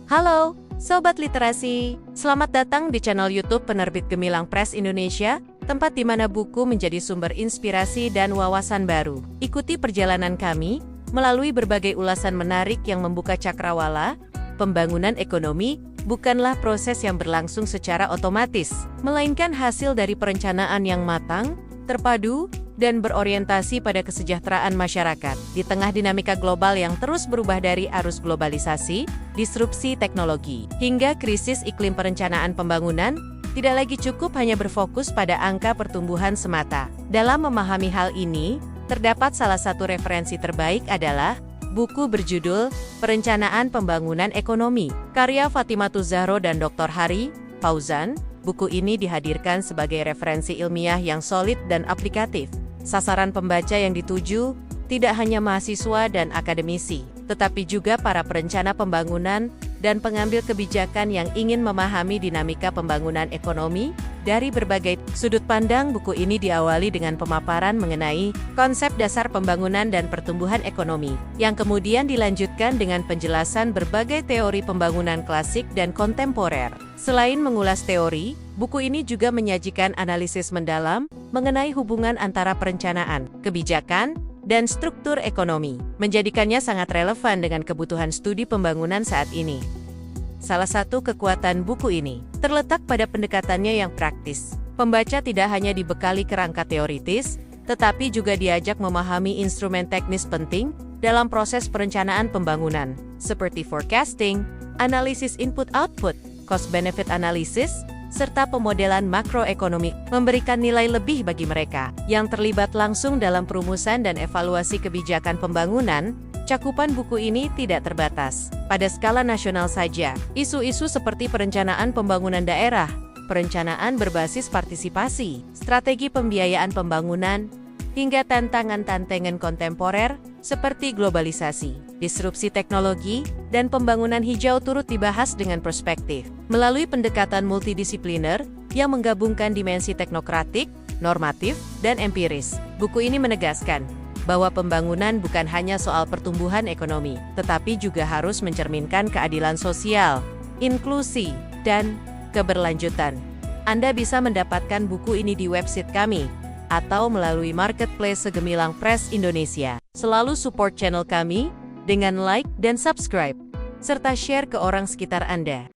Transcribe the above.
Halo, Sobat Literasi. Selamat datang di channel YouTube Penerbit Gemilang Press Indonesia, tempat di mana buku menjadi sumber inspirasi dan wawasan baru. Ikuti perjalanan kami melalui berbagai ulasan menarik yang membuka cakrawala. Pembangunan ekonomi bukanlah proses yang berlangsung secara otomatis, melainkan hasil dari perencanaan yang matang, terpadu, dan berorientasi pada kesejahteraan masyarakat. Di tengah dinamika global yang terus berubah dari arus globalisasi, disrupsi teknologi, hingga krisis iklim, perencanaan pembangunan tidak lagi cukup hanya berfokus pada angka pertumbuhan semata. Dalam memahami hal ini, terdapat salah satu referensi terbaik adalah buku berjudul Perencanaan Pembangunan Ekonomi, karya Fatimatuz Zahro dan Dr. Hari Fauzan. Buku ini dihadirkan sebagai referensi ilmiah yang solid dan aplikatif. Sasaran pembaca yang dituju tidak hanya mahasiswa dan akademisi, tetapi juga para perencana pembangunan dan pengambil kebijakan yang ingin memahami dinamika pembangunan ekonomi dari berbagai sudut pandang. Buku ini diawali dengan pemaparan mengenai konsep dasar pembangunan dan pertumbuhan ekonomi, yang kemudian dilanjutkan dengan penjelasan berbagai teori pembangunan klasik dan kontemporer. Selain mengulas teori, buku ini juga menyajikan analisis mendalam mengenai hubungan antara perencanaan, kebijakan, dan struktur ekonomi, menjadikannya sangat relevan dengan kebutuhan studi pembangunan saat ini. Salah satu kekuatan buku ini terletak pada pendekatannya yang praktis. Pembaca tidak hanya dibekali kerangka teoritis, tetapi juga diajak memahami instrumen teknis penting dalam proses perencanaan pembangunan, seperti forecasting, analisis input-output, cost-benefit analysis, serta pemodelan makroekonomi, memberikan nilai lebih bagi mereka yang terlibat langsung dalam perumusan dan evaluasi kebijakan pembangunan. Cakupan buku ini tidak terbatas pada skala nasional saja. Isu-isu seperti perencanaan pembangunan daerah, perencanaan berbasis partisipasi, strategi pembiayaan pembangunan, hingga tantangan-tantangan kontemporer seperti globalisasi, disrupsi teknologi, dan pembangunan hijau turut dibahas dengan perspektif melalui pendekatan multidisipliner yang menggabungkan dimensi teknokratik, normatif, dan empiris. Buku ini menegaskan bahwa pembangunan bukan hanya soal pertumbuhan ekonomi, tetapi juga harus mencerminkan keadilan sosial, inklusi, dan keberlanjutan. Anda bisa mendapatkan buku ini di website kami atau melalui marketplace Gemilang Press Indonesia. Selalu support channel kami dengan like dan subscribe, serta share ke orang sekitar Anda.